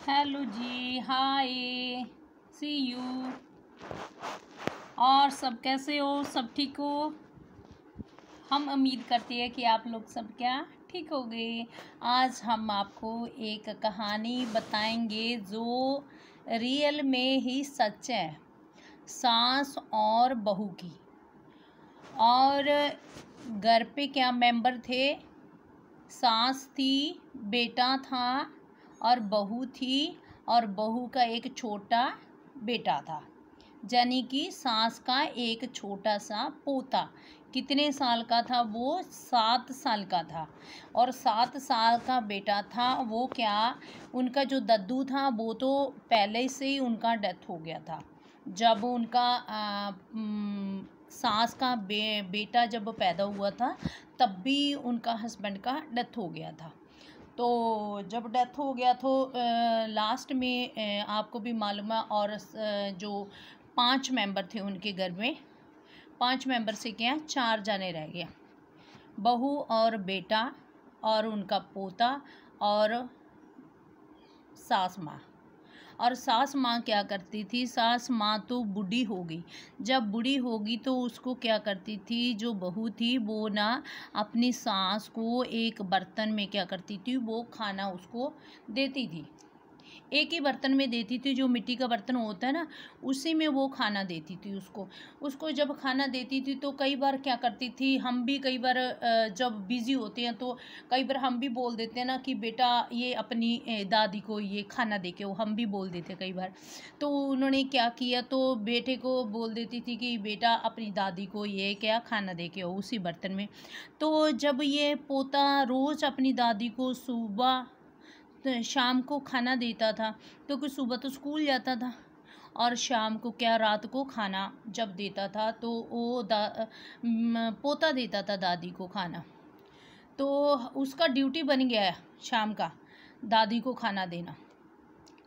Hello ji, hi, C you. और सब कैसे हो? सब ठीक हो? हम उम्मीद करते हैं कि आप लोग सब क्या ठीक हो गए। आज हम आपको एक कहानी बताएंगे जो रियल में ही सच है, सास और बहू की। और घर पे क्या मेंबर थे? सास थी, बेटा था और बहू थी, और बहू का एक छोटा बेटा था, यानी कि सास का एक छोटा सा पोता। कितने साल का था वो? 7 साल का था। और 7 साल का बेटा था वो क्या, उनका जो दद्दू था वो तो पहले से ही उनका डेथ हो गया था। जब उनका सास का बेटा जब पैदा हुआ था तब भी उनका हस्बैंड का डेथ हो गया था। तो जब डेथ हो गया तो लास्ट में आपको भी मालूम है। और जो 5 मेंबर थे उनके घर में, 5 मेंबर से क्या 4 जाने रह गए, बहू और बेटा और उनका पोता और सास माँ। और सास माँ क्या करती थी? सास माँ तो बूढ़ी हो गई। जब बूढ़ी होगी तो उसको क्या करती थी, जो बहू थी वो ना अपनी सास को एक बर्तन में क्या करती थी, वो खाना उसको देती थी। एक ही बर्तन में देती थी, जो मिट्टी का बर्तन होता है ना, उसी में वो खाना देती थी उसको जब खाना देती थी तो कई बार क्या करती थी, हम भी कई बार जब बिज़ी होते हैं तो कई बार हम भी बोल देते हैं ना कि बेटा ये अपनी दादी को ये खाना दे के, वो हम भी बोल देते कई बार। तो उन्होंने क्या किया, तो बेटे को बोल देती थी कि बेटा अपनी दादी को ये क्या खाना दे के हो उसी बर्तन में। तो जब ये पोता रोज़ अपनी दादी को सुबह तो शाम को खाना देता था, क्योंकि सुबह तो स्कूल जाता था, और शाम को क्या रात को खाना जब देता था तो वो पोता देता था दादी को खाना। तो उसका ड्यूटी बन गया है शाम का दादी को खाना देना।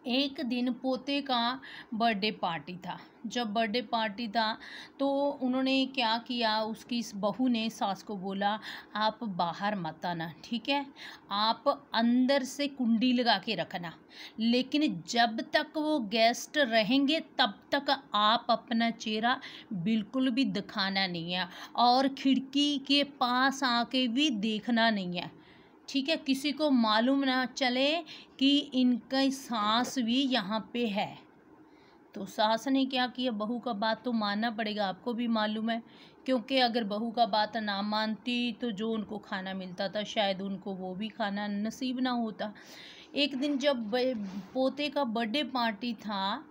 एक दिन पोते का बर्थडे पार्टी था। जब बर्थडे पार्टी था तो उन्होंने क्या किया, उसकी इस बहू ने सास को बोला आप बाहर मत आना, ठीक है, आप अंदर से कुंडी लगा के रखना, लेकिन जब तक वो गेस्ट रहेंगे तब तक आप अपना चेहरा बिल्कुल भी दिखाना नहीं है, और खिड़की के पास आके भी देखना नहीं है, ठीक है, किसी को मालूम ना चले कि इनका सास भी यहाँ पे है। तो सास ने क्या किया, बहू का बात तो मानना पड़ेगा, आपको भी मालूम है, क्योंकि अगर बहू का बात ना मानती तो जो उनको खाना मिलता था शायद उनको वो भी खाना नसीब ना होता। एक दिन जब पोते का बर्थडे पार्टी था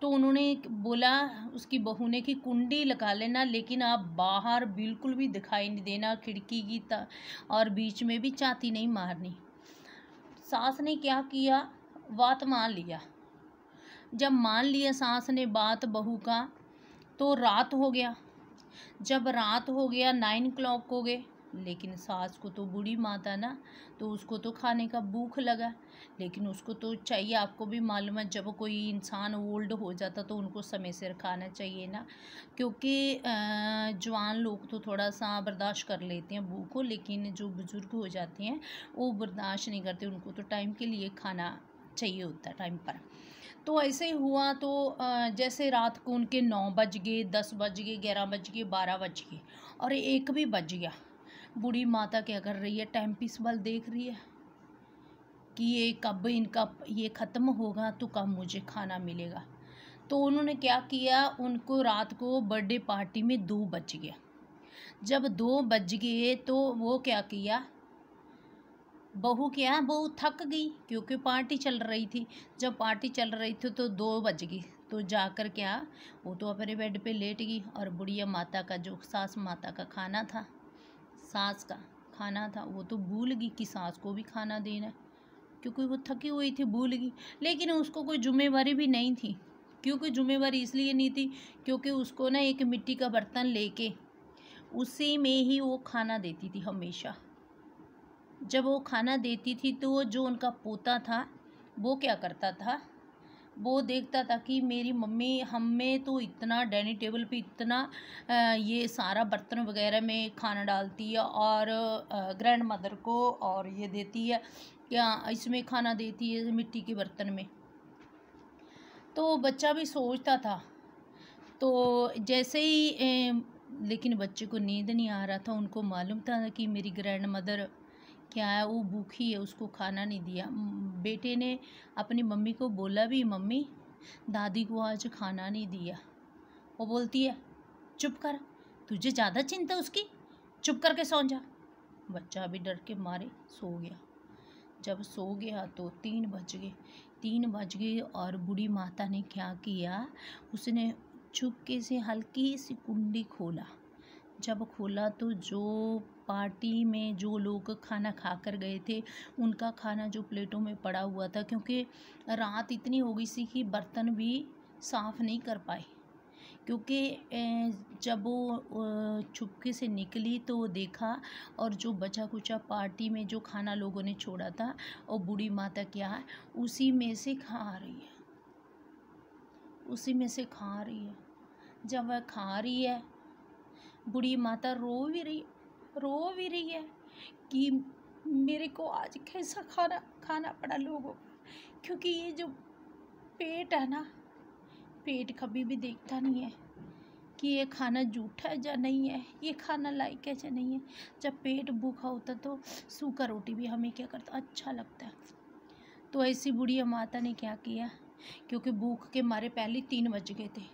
तो उन्होंने बोला उसकी बहू ने कि कुंडी लगा लेना, लेकिन आप बाहर बिल्कुल भी दिखाई नहीं देना, खिड़की की और बीच में भी चाती नहीं मारनी। सास ने क्या किया, बात मान लिया। जब मान लिया सास ने बात बहू का, तो रात हो गया। जब रात हो गया 9 o'clock हो गए, लेकिन सास को तो बूढ़ी माता ना, तो उसको तो खाने का भूख लगा, लेकिन उसको तो चाहिए, आपको भी मालूम है जब कोई इंसान ओल्ड हो जाता तो उनको समय से खाना चाहिए ना, क्योंकि जवान लोग तो थोड़ा सा बर्दाश्त कर लेते हैं भूख को, लेकिन जो बुज़ुर्ग हो जाते हैं वो बर्दाश्त नहीं करते, उनको तो टाइम के लिए खाना चाहिए होता है टाइम पर। तो ऐसे ही हुआ। तो जैसे रात को उनके 9 बज गए, 10 बज गए, 11 बज गए, 12 बज गए और 1 भी बज गया। बूढ़ी माता क्या कर रही है, टाइम पीस बल देख रही है कि ये कब इनका ये ख़त्म होगा तो कब मुझे खाना मिलेगा। तो उन्होंने क्या किया, उनको रात को बर्थडे पार्टी में 2 बज गए। जब 2 बज गए तो वो क्या किया, बहू थक गई, क्योंकि पार्टी चल रही थी। जब पार्टी चल रही थी तो 2 बज गई, तो जाकर क्या वो तो अपने बेड पे लेट गई, और बुढ़िया माता का जो सास माता का खाना था, सास का खाना था, वो तो भूल गई कि सास को भी खाना देना, क्योंकि वो थकी हुई थी, भूल गई। लेकिन उसको कोई जिम्मेवारी भी नहीं थी, क्योंकि जिम्मेवारी इसलिए नहीं थी क्योंकि उसको ना एक मिट्टी का बर्तन लेके उसी में ही वो खाना देती थी हमेशा। जब वो खाना देती थी तो जो उनका पोता था वो क्या करता था, वो देखता था कि मेरी मम्मी हमें तो इतना डाइनिंग टेबल पे इतना ये सारा बर्तन वगैरह में खाना डालती है और ग्रैंड मदर को और ये देती है, क्या इसमें खाना देती है मिट्टी के बर्तन में। तो बच्चा भी सोचता था। तो जैसे ही लेकिन बच्चे को नींद नहीं आ रहा था। उनको मालूम था कि मेरी ग्रैंड मदर क्या है, वो भूखी है, उसको खाना नहीं दिया। बेटे ने अपनी मम्मी को बोला भी, मम्मी दादी को आज खाना नहीं दिया। वो बोलती है, चुप कर, तुझे ज़्यादा चिंता उसकी, चुप करके सो जा। बच्चा भी डर के मारे सो गया। जब सो गया तो 3 बज गए और बूढ़ी माता ने क्या किया, उसने चुपके से हल्की सी कुंडी खोला। जब खोला तो जो पार्टी में जो लोग खाना खा कर गए थे, उनका खाना जो प्लेटों में पड़ा हुआ था, क्योंकि रात इतनी हो गई सी कि बर्तन भी साफ़ नहीं कर पाए। क्योंकि जब वो चुपके से निकली तो वो देखा, और जो बचा कुचा पार्टी में जो खाना लोगों ने छोड़ा था, और बूढ़ी माता क्या है, उसी में से खा रही है, उसी में से खा रही है। जब वह खा रही है, बूढ़ी माता रो भी रही है कि मेरे को आज कैसा खाना खाना पड़ा लोगों को। क्योंकि ये जो पेट है ना, पेट कभी भी देखता नहीं है कि ये खाना झूठा है या नहीं है, ये खाना लायक है या नहीं है। जब पेट भूखा होता तो सूखा रोटी भी हमें क्या करता, अच्छा लगता है। तो ऐसी बुढ़िया माता ने क्या किया, क्योंकि भूख के मारे पहले 3 बज गए थे,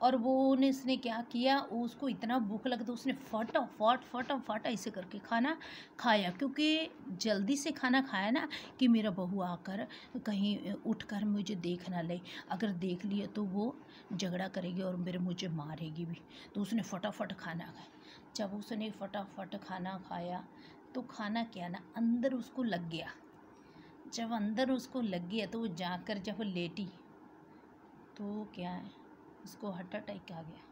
और उसने क्या किया, उसको इतना भूख लगा तो उसने फटाफट ऐसे करके खाना खाया। क्योंकि जल्दी से खाना खाया ना कि मेरा बहू आकर कहीं उठकर मुझे देख ना ले, अगर देख लिया तो वो झगड़ा करेगी और मुझे मारेगी भी। तो उसने फटाफट खाना खाया। जब उसने फटाफट खाना खाया तो खाना क्या ना अंदर उसको लग गया। जब अंदर उसको लग गया तो वो जाकर जब लेटी तो क्या है, उसको हार्ट अटैक आ गया।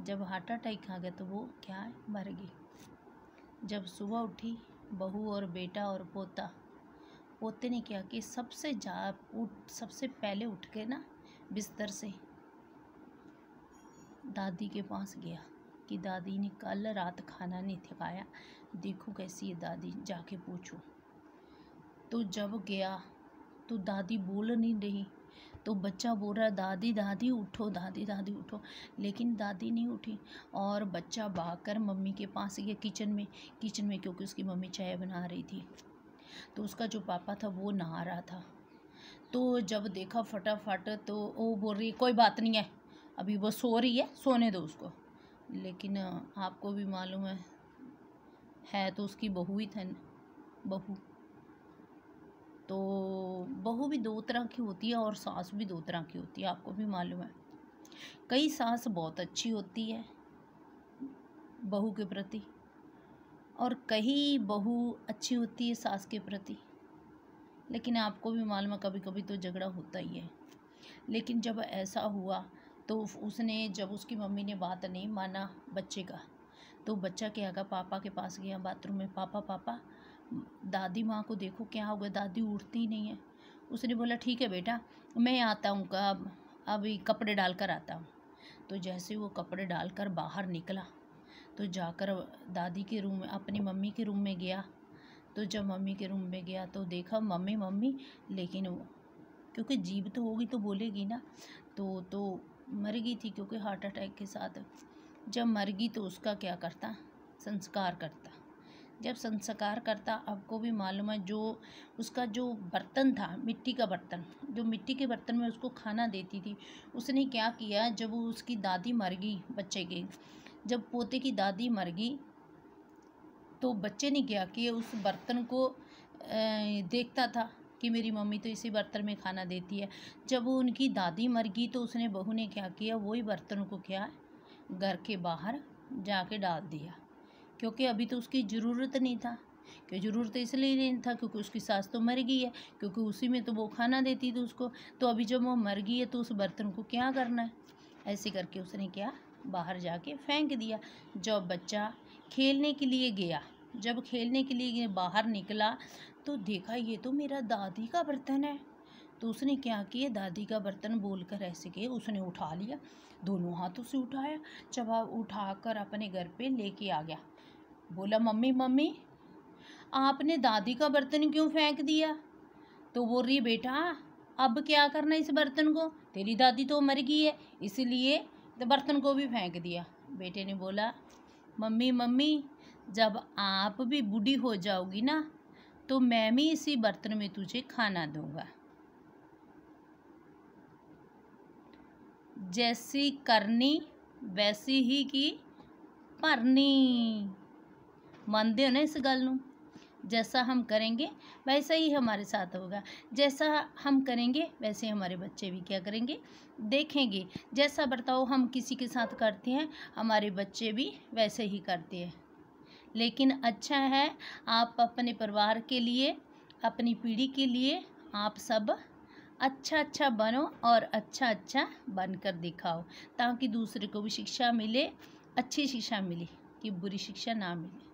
जब हार्ट अटैक आ गया तो वो क्या है, मर गई। जब सुबह उठी बहू और बेटा और पोते ने क्या कि सबसे पहले उठ के ना बिस्तर से दादी के पास गया कि दादी ने कल रात खाना नहीं खाया, देखो कैसी है दादी, जाके पूछो। तो जब गया तो दादी बोल नहीं रही। तो बच्चा बोल रहा, दादी दादी उठो, दादी दादी उठो, लेकिन दादी नहीं उठी। और बच्चा भागकर मम्मी के पास गया किचन में, क्योंकि उसकी मम्मी चाय बना रही थी। तो उसका जो पापा था वो नहा रहा था। तो जब देखा फटाफट तो वो बोल रही, कोई बात नहीं है, अभी वो सो रही है, सोने दो उसको। लेकिन आपको भी मालूम है तो उसकी बहू ही था, बहू। तो बहू भी 2 तरह की होती है और सास भी 2 तरह की होती है, आपको भी मालूम है। कई सास बहुत अच्छी होती है बहू के प्रति, और कई बहू अच्छी होती है सास के प्रति। लेकिन आपको भी मालूम है कभी कभी तो झगड़ा होता ही है। लेकिन जब ऐसा हुआ तो उसने, जब उसकी मम्मी ने बात नहीं माना बच्चे का, तो बच्चा क्या कहा, पापा के पास गया बाथरूम में, पापा दादी माँ को देखो क्या हो गया, दादी उठती नहीं है। उसने बोला ठीक है बेटा, मैं आता हूँ, अभी कपड़े डालकर आता हूँ। तो जैसे वो कपड़े डालकर बाहर निकला तो जाकर दादी के रूम में, अपनी मम्मी के रूम में गया। तो जब मम्मी के रूम में गया तो देखा मम्मी, लेकिन वो क्योंकि जीभ तो होगी तो बोलेगी ना, तो मर गई थी, क्योंकि हार्ट अटैक के साथ। जब मर गई तो उसका क्या करता, संस्कार करता। जब संस्कार करता, आपको भी मालूम है, जो उसका जो बर्तन था, मिट्टी का बर्तन, जो मिट्टी के बर्तन में उसको खाना देती थी, उसने क्या किया, जब वो उसकी दादी मर गई बच्चे के, जब पोते की दादी मर गई तो बच्चे ने क्या किया, उस बर्तन को देखता था कि मेरी मम्मी तो इसी बर्तन में खाना देती है। जब वो उनकी दादी मर गई तो उसने, बहू ने क्या किया, वही बर्तन को क्या घर के बाहर जाके डाल दिया। क्योंकि अभी तो उसकी ज़रूरत नहीं था, कि ज़रूरत इसलिए नहीं था क्योंकि उसकी सास तो मर गई है, क्योंकि उसी में तो वो खाना देती थी उसको। तो अभी जब वो मर गई है तो उस बर्तन को क्या करना है, ऐसे करके उसने क्या बाहर जाके फेंक दिया। जब बच्चा खेलने के लिए गया, जब खेलने के लिए बाहर निकला तो देखा ये तो मेरा दादी का बर्तन है। तो उसने क्या किया, दादी का बर्तन बोलकर ऐसे किया, उसने उठा लिया, दोनों हाथों से उठाया। जब उठाकर अपने घर पे लेके आ गया, बोला मम्मी आपने दादी का बर्तन क्यों फेंक दिया? तो बोल रही, बेटा अब क्या करना इस बर्तन को, तेरी दादी तो मर गई है, इसलिए तो बर्तन को भी फेंक दिया। बेटे ने बोला, मम्मी मम्मी जब आप भी बूढ़ी हो जाओगी ना तो मैं भी इसी बर्तन में तुझे खाना दूंगा। जैसी करनी वैसी ही की भरनी। ਮੰਨਦੇ हो ना इस गल नूं? जैसा हम करेंगे वैसा ही हमारे साथ होगा, जैसा हम करेंगे वैसे हमारे बच्चे भी क्या करेंगे, देखेंगे। जैसा बर्ताव हम किसी के साथ करते हैं हमारे बच्चे भी वैसे ही करते हैं। लेकिन अच्छा है आप अपने परिवार के लिए, अपनी पीढ़ी के लिए आप सब अच्छा अच्छा बनो और अच्छा अच्छा बनकर दिखाओ, ताकि दूसरे को भी शिक्षा मिले, अच्छी शिक्षा मिले, कि बुरी शिक्षा ना मिले।